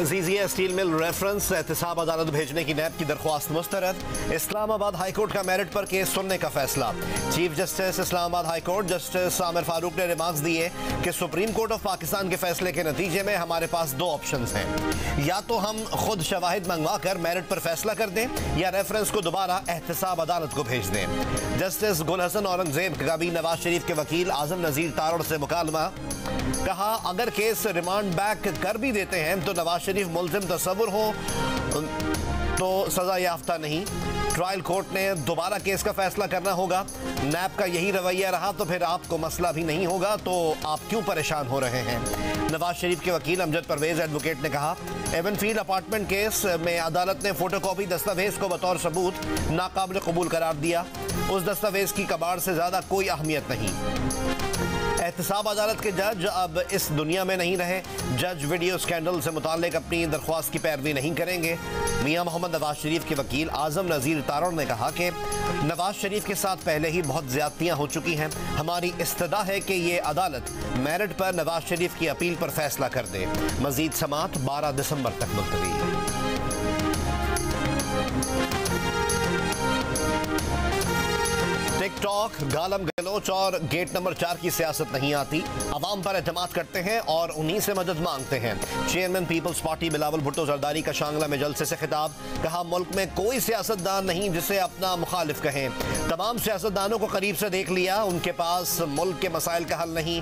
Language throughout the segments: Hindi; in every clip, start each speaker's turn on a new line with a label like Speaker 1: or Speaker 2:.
Speaker 1: अजीजिया स्टील मिल रेफरेंस एहतसाब अदालत भेजने की नैब की दरख्वास्त मुस्तरद। इस्लामाबाद हाईकोर्ट का मेरिट पर केस सुनने का फैसला। Chief justice Islamabad high court justice Aamir Farooq ने रिमार्क्स दिए कि सुप्रीम कोर्ट ऑफ पाकिस्तान के फैसले के नतीजे में हमारे पास दो ऑप्शंस हैं, या तो हम खुद शवाहिद मंगवा कर मेरिट पर फैसला कर दें या रेफरेंस को दोबारा एहतसाब अदालत को भेज दें। जस्टिस गुल हसन औरंगजेब का भी नवाज शरीफ के वकील आजम नजीर तारड़ से मुकालमा। कहा अगर केस रिमांड बैक कर भी देते हैं तो नवाज शरीफ मुल्जिम तस्वुर हो तो सजा याफ्ता नहीं। ट्रायल कोर्ट ने दोबारा केस का फैसला करना होगा। नैब का यही रवैया रहा तो फिर आपको मसला भी नहीं होगा, तो आप क्यों परेशान हो रहे हैं। नवाज शरीफ के वकील अमजद परवेज एडवोकेट ने कहा एवनफील्ड अपार्टमेंट केस में अदालत ने फोटोकॉपी दस्तावेज को बतौर सबूत नाकाबिल कबूल करार दिया। उस दस्तावेज की कबाड़ से ज्यादा कोई अहमियत नहीं। एहतसाब अदालत के जज अब इस दुनिया में नहीं रहे। जज वीडियो स्कैंडल से मुताल्लिक अपनी दरख्वास्त की पैरवी नहीं करेंगे। मियां मोहम्मद नवाज शरीफ के वकील आजम नजीर तारड़ ने कहा कि नवाज शरीफ के साथ पहले ही बहुत ज्यादतियां हो चुकी हैं। हमारी इस्तदा है कि ये अदालत मेरिट पर नवाज शरीफ की अपील पर फैसला कर दे। मजीद समाअत 12 दिसंबर तक मुलतवी। टिकटॉक, गालम गलोच और गेट नंबर 4 की सियासत नहीं आती। अवाम पर एतमाद करते हैं और उन्हीं से मदद मांगते हैं। Chairman peoples party Bilawal Bhutto Zardari का शांगला में जलसे से खिताब। कहा मुल्क में कोई सियासतदान नहीं जिसे अपना मुखालिफ कहें। तमाम सियासतदानों को करीब से देख लिया, उनके पास मुल्क के मसाइल का हल नहीं।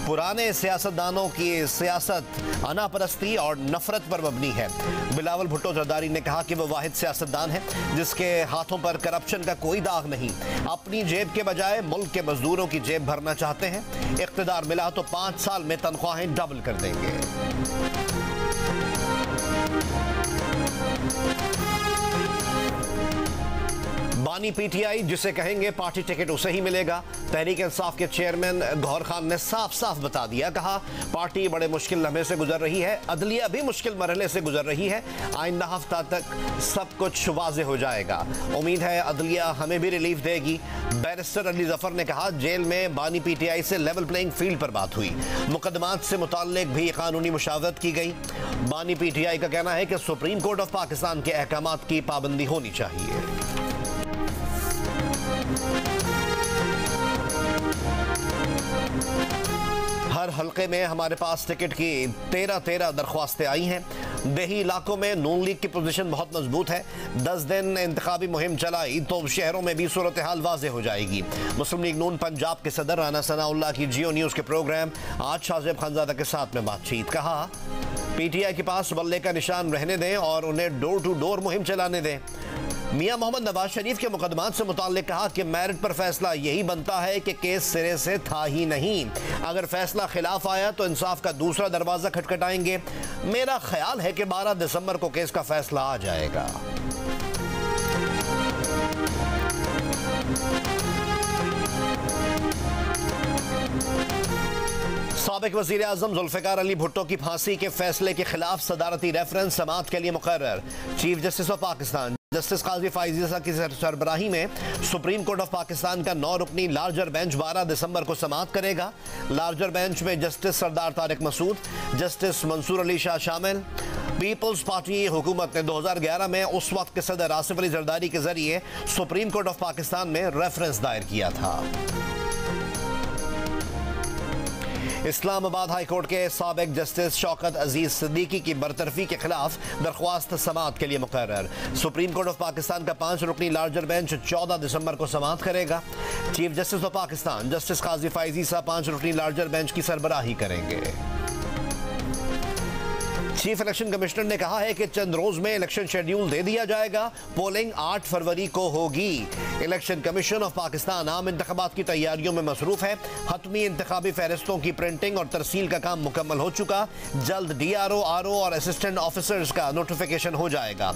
Speaker 1: पुराने सियासतदानों की सियासत अनापरस्ती और नफरत पर मबनी है। बिलावल भुट्टो जरदारी ने कहा कि वो वाहिद सियासतदान है जिसके हाथों पर करप्शन का कोई दाग नहीं। अपनी जेब के बजाय मुल्क के मजदूरों की जेब भरना चाहते हैं। इख्तिदार मिला तो 5 साल में तनख्वाहें डबल कर देंगे। बानी पीटीआई जिसे कहेंगे पार्टी टिकट उसे ही मिलेगा। तहरीक इंसाफ के चेयरमैन गौहर खान ने साफ साफ बता दिया। कहा पार्टी बड़े मुश्किल लम्हे से गुजर रही है, अदलिया भी मुश्किल मरहले से गुजर रही है। आइंदा हफ्ता तक सब कुछ वाज़ेह हो जाएगा। उम्मीद है अदलिया हमें भी रिलीफ देगी। बैरिस्टर अली जफर ने कहा जेल में बानी पीटीआई से लेवल प्लेइंग फील्ड पर बात हुई। मुकदमात से मुताल्लिक भी कानूनी मुशावरत की गई। बानी पीटीआई का कहना है कि सुप्रीम कोर्ट ऑफ पाकिस्तान के अहकामात की पाबंदी होनी चाहिए। हर हल्के में हमारे पास टिकट की 13 दरख्वास्तें आई हैं। देही इलाकों में नून लीग की पोजीशन बहुत मजबूत है। 10 दिन इंतखाबी मुहिम चलाई तो शहरों में भी सूरत हाल वाज़ेह हो जाएगी। मुस्लिम लीग नून पंजाब के सदर राना सनाउल्लाह की जियो न्यूज़ के प्रोग्राम आज शाहजेब खानजादा के साथ में बातचीत। कहा पीटीआई के पास बल्ले का निशान रहने दें और उन्हें डोर टू डोर मुहिम चलाने दें। मियां मोहम्मद नवाज शरीफ के मुकदमात से मुताल्लिक कहा कि मेरिट पर फैसला यही बनता है कि केस सिरे से था ही नहीं। अगर फैसला खिलाफ आया तो इंसाफ का दूसरा दरवाजा खटखटाएंगे। मेरा ख्याल है कि 12 दिसंबर को केस का फैसला आ जाएगा। साबिक वज़ीर आज़म जुल्फ़िकार अली भुट्टो की फांसी के फैसले के खिलाफ सदारती रेफरेंस समाअत के लिए मुकर्रर। Chief justice of Pakistan justice Qazi Faez Isa की सरबराही में सुप्रीम कोर्ट ऑफ पाकिस्तान का 9 रुकनी लार्जर बेंच 12 दिसंबर को समाअत करेगा। लार्जर बेंच में जस्टिस सरदार तारिक मसूद, जस्टिस मंसूर अली शाह शामिल। पीपल्स पार्टी हुकूमत ने 2011 में उस वक्त के सदर आसिफ अली जरदारी के जरिए सुप्रीम कोर्ट ऑफ पाकिस्तान में रेफरेंस दायर किया था। इस्लामाबाद हाईकोर्ट के साबिक जस्टिस शौकत अजीज सिद्दीकी की बरतरफी के खिलाफ दरख्वास्त समाअत के लिए मुकर्रर। सुप्रीम कोर्ट ऑफ पाकिस्तान का 5 रुकनी लार्जर बेंच 14 दिसंबर को समाअत करेगा। Chief justice of Pakistan justice Qazi Faez Isa 5 रुकनी लार्जर बेंच की सरबराही करेंगे। चीफ इलेक्शन कमिश्नर ने कहा है कि चंद रोज में इलेक्शन शेड्यूल दे दिया जाएगा। पोलिंग 8 फरवरी को होगी। इलेक्शन कमीशन ऑफ पाकिस्तान आम इंतखाबात की तैयारियों में मसरूफ है। हतमी इंतखाबी फहरिस्तों की प्रिंटिंग और तरसील का काम मुकम्मल हो चुका। जल्द DRO, RO और असिस्टेंट ऑफिसर्स का नोटिफिकेशन हो जाएगा।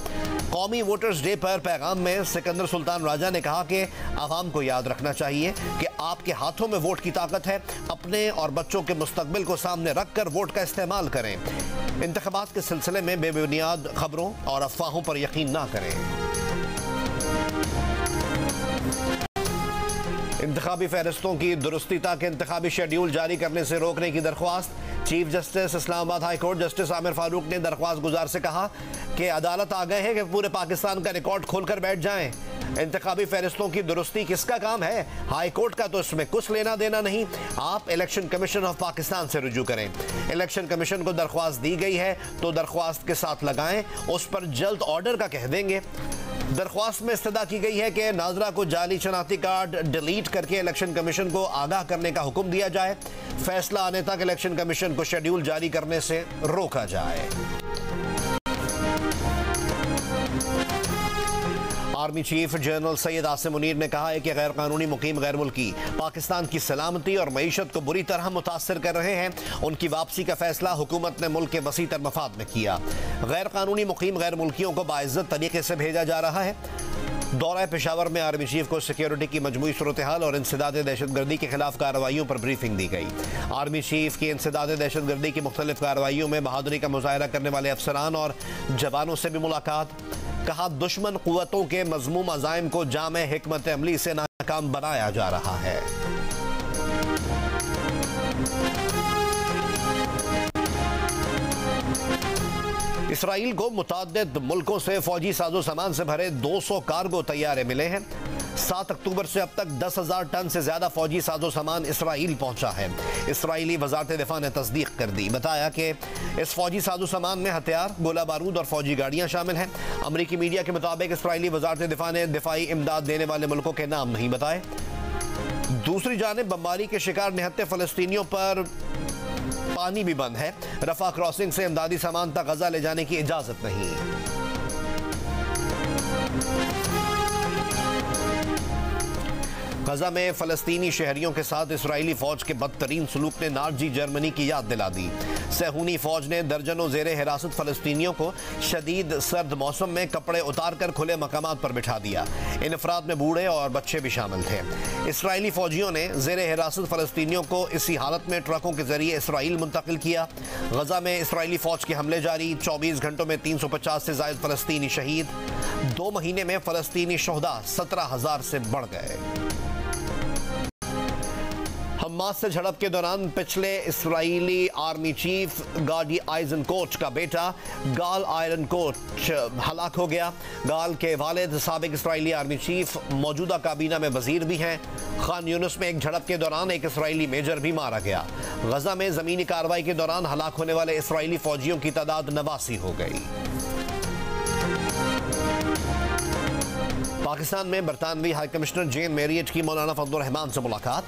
Speaker 1: कौमी वोटर्स डे पर पैगाम में सिकंदर सुल्तान राजा ने कहा कि आवाम को याद रखना चाहिए कि आपके हाथों में वोट की ताकत है। अपने और बच्चों के मुस्तकबिल को सामने रखकर वोट का इस्तेमाल करें। इंतखाबात के सिलसिले में बेबुनियाद खबरों और अफवाहों पर यकीन ना करें। इंतखाबी फहरिस्तों की दुरुस्ती तक इंतखाबी शेड्यूल जारी करने से रोकने की दरख्वास्त। Chief justice Islamabad high court justice Aamir Farooq ने दरख्वास्त गुजार से कहा कि अदालत आ गए हैं कि पूरे पाकिस्तान का रिकॉर्ड खोलकर बैठ जाएं। इंतखाबी फहरिस्तों की दुरुस्ती किसका काम है? हाई कोर्ट का तो इसमें कुछ लेना देना नहीं। आप इलेक्शन कमीशन ऑफ पाकिस्तान से रुजू करें। इलेक्शन कमीशन को दरख्वास्त दी गई है तो दरख्वास्त के साथ लगाएं, उस पर जल्द ऑर्डर का कह देंगे। दरख्वास्त में इस्तदा की गई है कि नाजरा को जाली शनाख्ती कार्ड डिलीट करके इलेक्शन कमीशन को आगाह करने का हुक्म दिया जाए। फैसला आने तक इलेक्शन कमीशन को शेड्यूल जारी करने से रोका जाए। Army chief general Syed Asim Munir ने कहा है कि गैर कानूनी मुकीम गैर मुल्की पाकिस्तान की सलामती और मईशत को बुरी तरह मुतासर कर रहे हैं। उनकी वापसी का फैसला हुकूमत ने मुल्क के वसीतर मफाद में किया। गैर कानूनी मुकीम गैर मुल्कियों को बाइज्जत तरीके से भेजा जा रहा है। दौरा पेशावर में आर्मी चीफ को सिक्योरिटी की मजमूई सूरत हाल और इंसदाद दहशतगर्दी के खिलाफ कार्रवाइयों पर ब्रीफिंग दी गई। आर्मी चीफ की इंसदाद दहशतगर्दी की मुख्तलिफ कार्रवाइयों में बहादुरी का मुजाहरा करने वाले अफसरान और जवानों से भी मुलाकात। कहा दुश्मन कुव्वतों के मज़मूम अज़ाइम को जामे हिकमत अमली से नाकाम बनाया जा रहा है। इसराइल को मुताद्दिद मुल्कों से फौजी साजो सामान से भरे 200 कार्गो तैयारे मिले हैं। 7 अक्टूबर से अब तक 10,000 टन से ज्यादा फौजी साजो सामान इसराइल पहुंचा है। इसराइली वजारत दिफा ने तस्दीक कर दी। बताया कि इस फौजी साजो सामान में हथियार, गोला बारूद और फौजी गाड़ियां शामिल हैं। अमरीकी मीडिया के मुताबिक इसराइली वजारत दिफा ने दिफाई इमदाद देने वाले मुल्कों के नाम नहीं बताए। दूसरी जानिब बमबारी के शिकार निहत्ते फलस्तीनियों पर पानी भी बंद है। रफा क्रॉसिंग से इमदादी सामान तक गजा ले जाने की इजाजत नहीं। गजा में फलस्तीनी शहरियों के साथ इसराइली फौज के बदतरीन सलूक ने नाज़ी जर्मनी की याद दिला दी। सहूनी फौज ने दर्जनों जेरे हिरासत फलस्तीनियों को शदीद सर्द मौसम में कपड़े उतार कर खुले मकामात पर बिठा दिया। इन अफराद में बूढ़े और बच्चे भी शामिल थे। इसराइली फौजियों ने जेरे हिरासत फलस्तीनियों को इसी हालत में ट्रकों के जरिए इसराइल मुंतकिल किया। गजा में इसराइली फौज के हमले जारी। 24 घंटों में 350 से ज्यादा फलस्तीनी शहीद। 2 महीने में फलस्तीनी शोहदा 17,000 से बढ़ गए। हमास से झड़प के दौरान पिछले इसराइली आर्मी चीफ गाडी आइजनकोट का बेटा गाल आयरनकोट हलाक हो गया। गाल के वालिद साबिक इसराइली आर्मी चीफ मौजूदा काबीना में वजीर भी हैं। खान यूनुस में एक झड़प के दौरान एक इसराइली मेजर भी मारा गया। गजा में जमीनी कार्रवाई के दौरान हलाक होने वाले इसराइली फौजियों की तादाद 89 हो गई। पाकिस्तान में बरतानवी हाई कमिश्नर जेन मैरियट की मौलाना फजलुर रहमान से मुलाकात।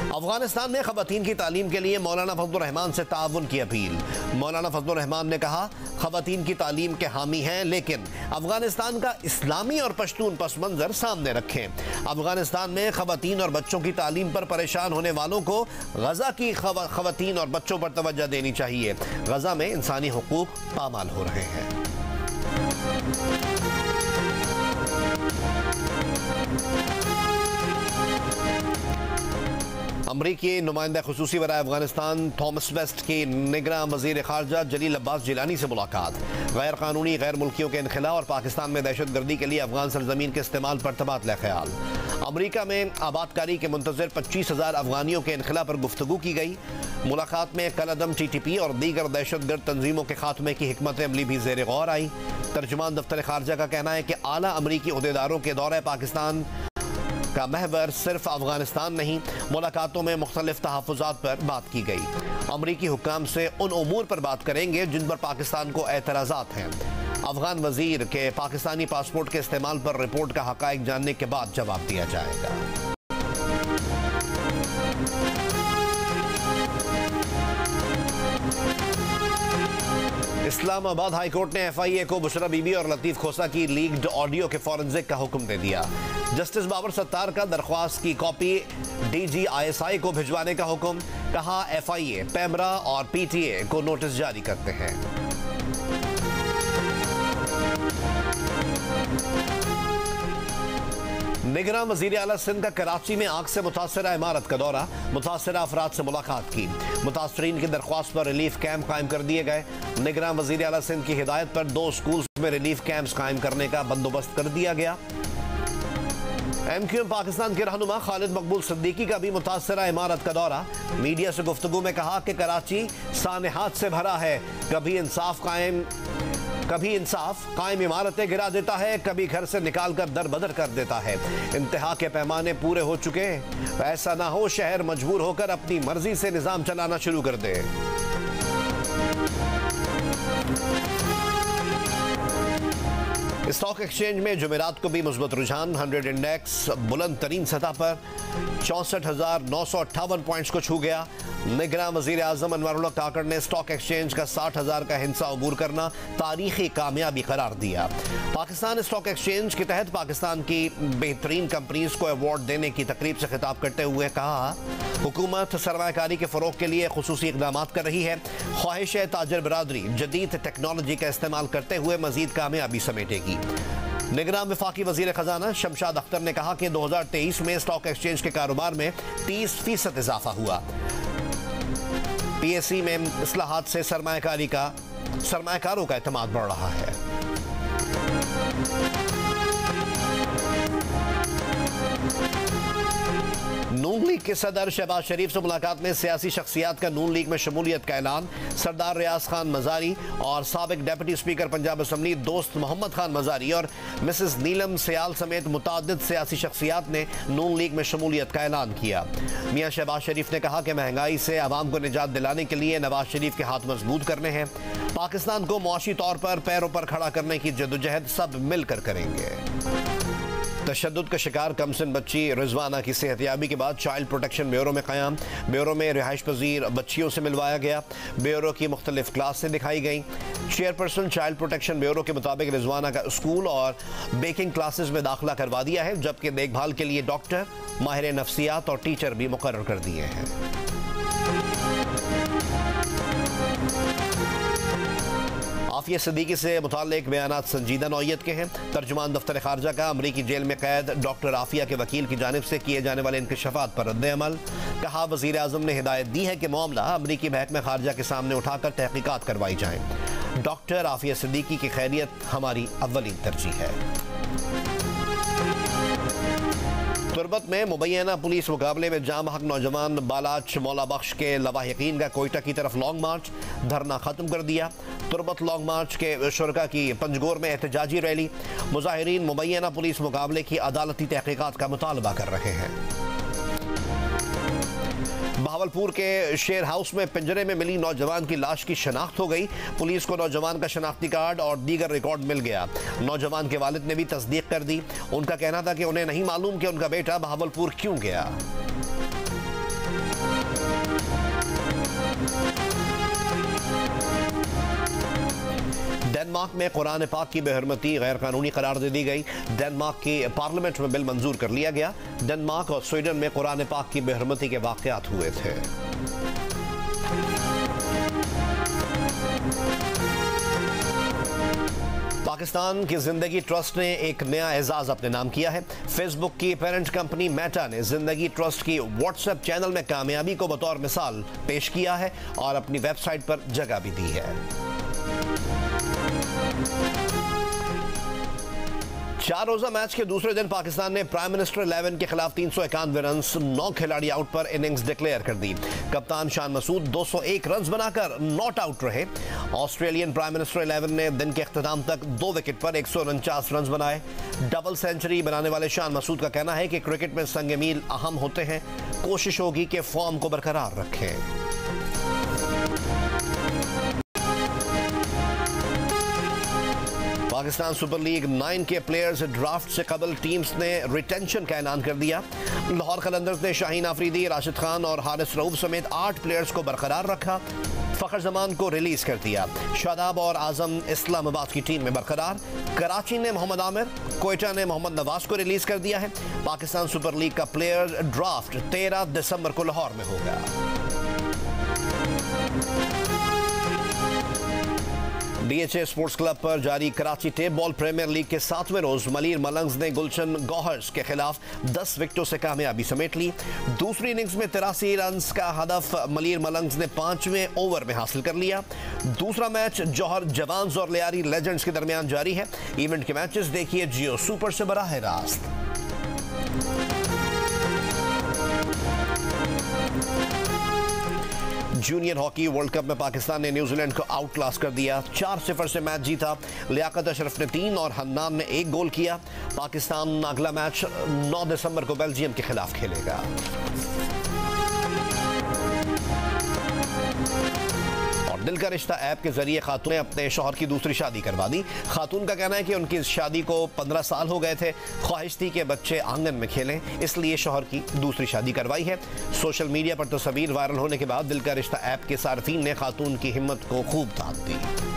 Speaker 1: अफगानिस्तान में खवातीन की तालीम के लिए मौलाना फजलुर रहमान से ताउन की अपील। मौलाना फजलुर रहमान ने कहा खवातीन की तालीम के हामी हैं, लेकिन अफगानिस्तान का इस्लामी और पश्तून पस मंजर सामने रखें। अफगानिस्तान में खवातीन और बच्चों की तालीम पर परेशान होने वालों को गजा की खवातीन और बच्चों पर तवज्जो देनी चाहिए। गजा में इंसानी हुकूक पामाल हो रहे हैं। अमरीकी नुमाइंदा खुसूसी बराए अफगानिस्तान थॉमस वेस्ट की निगरां वज़ीर ख़ारजा जलील अब्बास जिलानी से मुलाकात। गैर कानूनी गैर मुल्कियों के इनखला और पाकिस्तान में दहशत गर्दी के लिए अफगान सरजमीन के इस्तेमाल पर तबादला ख्याल। अमरीका में आबादकारी के मुंतज़िर 25,000 अफगानियों के इनखला पर गुफ्तगू की गई। मुलाकात में कलअदम TTP और दीगर दहशतगर्द तंजीमों के खात्मे की हिकमत अमली भी ज़ेर गौर आई। तर्जुमान दफ्तर ख़ारजा का कहना है कि आला अमरीकी ओहदेदारों के दौरे पाकिस्तान का महवर सिर्फ अफगानिस्तान नहीं, मुलाकातों में मुख्तलिफ तहफ़्फ़ुज़ात पर बात की गई। अमरीकी हुक्काम से उन उमूर पर बात करेंगे जिन पर पाकिस्तान को एतराज़ात हैं। अफगान वज़ीर के पाकिस्तानी पासपोर्ट के इस्तेमाल पर रिपोर्ट का हक़ाइक़ जानने के बाद जवाब दिया जाएगा। इस्लामाबाद हाई कोर्ट ने FIA को बुशरा बीबी और लतीफ़ खोसा की लीक्ड ऑडियो के फॉरेंसिक का हुक्म दे दिया। जस्टिस बाबर सत्तार का दरख्वास्त की कॉपी DG ISI को भिजवाने का हुक्म। कहा FIA, पैमरा और PTA को नोटिस जारी करते हैं। निगरान वज़ीर आला सिंध का कराची में आग से मुतासरा इमारत का दौरा। मुतासरा अफराद से मुलाकात की। मुतासरीन की दरख्वास्त पर रिलीफ कैंप कायम कर दिए गए। निगरान वज़ीर आला सिंध की हिदायत पर 2 स्कूल्स में रिलीफ कैंप्स कायम करने का बंदोबस्त कर दिया गया। MQM पाकिस्तान के रहनुमा खालिद मकबूल सिद्दीकी का भी मुतासरा इमारत का दौरा। मीडिया से गुफ्तगू में कहा कि कराची सानेहात से भरा है, कभी इंसाफ कायम इमारतें गिरा देता है, कभी घर से निकाल कर दर बदर कर देता है। इंतहा के पैमाने पूरे हो चुके हैं। ऐसा ना हो शहर मजबूर होकर अपनी मर्जी से निजाम चलाना शुरू कर दे। स्टॉक एक्सचेंज में जुमेरात को भी मुस्बत रुझान। 100 इंडेक्स बुलंद तरीन सतह पर 64,958 पॉइंट्स को छू गया। निगरान वजीर आजम अनवरुल्लाह काकड़ ने स्टॉक एक्सचेंज का 60,000 का हिस्सा अबूर करना तारीखी कामयाबी करार दिया। पाकिस्तान स्टॉक एक्सचेंज के तहत पाकिस्तान की बेहतरीन कंपनीज को अवार्ड देने की तकरीब से खिताब करते हुए कहा, हुकूमत सरमायाकारी के फरोग के लिए खुसूसी इक़दाम कर रही है। ख्वाहिश है ताजर बरादरी जदीद टेक्नोलॉजी का इस्तेमाल करते हुए मजीद कामयाबी समेटेगी। निगरान वफाकी वजीर खजाना शमशाद अख्तर ने कहा कि 2023 में स्टॉक एक्सचेंज के कारोबार में 30% इजाफा हुआ। PSE में इस्लाहात से सरमायाकारों का एतमाद बढ़ रहा है। नून लीग के सदर शहबाज शरीफ से मुलाकात में सियासी शख्सियात का नून लीग में शमूलियत का ऐलान। सरदार रियाज खान मजारी और साबिक डिप्टी स्पीकर पंजाब असम्बली दोस्त मोहम्मद खान मजारी और मिसेस नीलम सियाल समेत मुतादिद सियासी शख्सियात ने नून लीग में शमूलियत का ऐलान किया। मियां शहबाज शरीफ ने कहा कि महंगाई से आवाम को निजात दिलाने के लिए नवाज शरीफ के हाथ मजबूत करने हैं। पाकिस्तान को मुआशी तौर पर पैरों पर खड़ा करने की जद्दोजहद सब मिलकर करेंगे। तशद्दुद का शिकार कमसिन बच्ची रिजवाना की सेहतयाबी के बाद चाइल्ड प्रोटेक्शन ब्यूरो में क़याम। ब्यूरो में रिहाइश पजीर बच्चियों से मिलवाया गया। ब्यूरो की मुख्तलिफ क्लासें दिखाई गई। चेयरपर्सन चाइल्ड प्रोटेक्शन ब्यूरो के मुताबिक रिजवाना का स्कूल और बेकिंग क्लासेस में दाखिला करवा दिया है, जबकि देखभाल के लिए डॉक्टर, माहिर नफ्सियात और टीचर भी मुकर्रर कर दिए हैं। आफिया सिद्दीकी से मुताल्लिक बयानात संजीदा नौयत के हैं। तर्जुमान दफ्तर खारजा का अमरीकी जेल में कैद डॉक्टर आफिया के वकील की जानिब से किए जाने वाले इंकशाफात पर रद्द अमल। कहा, वजीर आजम ने हिदायत दी है कि मामला अमरीकी महकमा खारजा के सामने उठाकर तहकीकात करवाई जाए। डॉक्टर आफिया सिद्दीकी की खैरियत हमारी अव्वली तरजीह है। तुरबत में मुबैना पुलिस मुकाबले में जाम हक नौजवान बालाच मौला बख्श के लवाहिकीन का कोयटा की तरफ लॉन्ग मार्च, धरना खत्म कर दिया। तुरबत लॉन्ग मार्च के शुरका की पंजगोर में एहतजाजी रैली। मुजाहिरीन मुबैना पुलिस मुकाबले की अदालती तहकीकात का मुतालबा कर रहे हैं। बहावलपुर के शेर हाउस में पिंजरे में मिली नौजवान की लाश की शनाख्त हो गई। पुलिस को नौजवान का शनाख्ती कार्ड और दीगर रिकॉर्ड मिल गया। नौजवान के वालिद ने भी तस्दीक कर दी। उनका कहना था कि उन्हें नहीं मालूम कि उनका बेटा बहावलपुर क्यों गया। डेनमार्क में कुरान पाक की बेहरमती गैर कानूनी करार दे दी गई। डेनमार्क की पार्लियामेंट में बिल मंजूर कर लिया गया। डेनमार्क और स्वीडन में कुरान पाक की बेहरमती के वाक़यात हुए थे। पाकिस्तान की जिंदगी ट्रस्ट ने एक नया एजाज अपने नाम किया है। फेसबुक की पेरेंट कंपनी मेटा ने जिंदगी ट्रस्ट की व्हाट्सएप चैनल में कामयाबी को बतौर मिसाल पेश किया है और अपनी वेबसाइट पर जगह भी दी है। 4 रोजा मैच के दूसरे दिन पाकिस्तान ने प्राइम मिनिस्टर 11 के खिलाफ 391 रन, 9 खिलाड़ी आउट पर इनिंग्स डिक्लेयर कर दी। कप्तान शान मसूद 201 रन बनाकर नॉट आउट रहे। ऑस्ट्रेलियन प्राइम मिनिस्टर 11 ने दिन के इख्तिताम तक 2 विकेट पर 149 रन बनाए। डबल सेंचुरी बनाने वाले शान मसूद का कहना है कि क्रिकेट में संग मील अहम होते हैं, कोशिश होगी कि फॉर्म को बरकरार रखें। पाकिस्तान सुपर लीग 9 के प्लेयर्स ड्राफ्ट से कबल टीम्स ने रिटेंशन का ऐलान कर दिया। लाहौर कलंदर्स ने शाहीन आफरीदी, राशिद खान और हारिस रऊफ समेत 8 प्लेयर्स को बरकरार रखा। फखर जमान को रिलीज कर दिया। शादाब और आजम इस्लामाबाद की टीम में बरकरार। कराची ने मोहम्मद आमिर, कोयटा ने मोहम्मद नवाज को रिलीज कर दिया है। पाकिस्तान सुपर लीग का प्लेयर ड्राफ्ट 13 दिसंबर को लाहौर में होगा। DHA स्पोर्ट्स क्लब पर जारी Karachi tape ball premier league के 7वें रोज मलीर मलंग्स ने गुलशन गौहर्स के खिलाफ 10 विकेटों से कामयाबी समेट ली। दूसरी इनिंग्स में 83 रन का हदफ मलीर मलंग्स ने 5वें ओवर में हासिल कर लिया। दूसरा मैच जौहर जवान्स और लियारी लेजेंड्स के दरमियान जारी है। इवेंट के मैचेस देखिए जियो सुपर से बराह रास्त। जूनियर हॉकी वर्ल्ड कप में पाकिस्तान ने न्यूजीलैंड को आउट क्लास कर दिया। 4-0 से मैच जीता। लियाकत अशरफ ने 3 और हन्नान ने 1 गोल किया। पाकिस्तान अगला मैच 9 दिसंबर को बेल्जियम के खिलाफ खेलेगा। और दिल का रिश्ता ऐप के जरिए खातून ने अपने शौहर की दूसरी शादी करवा दी। खातून का कहना है कि उनकी शादी को 15 साल हो गए थे। ख्वाहिश थी कि बच्चे आंगन में खेलें, इसलिए शौहर की दूसरी शादी करवाई है। सोशल मीडिया पर तस्वीर वायरल होने के बाद दिल का रिश्ता ऐप के सार्फिन ने खातून की हिम्मत को खूब दाद दी।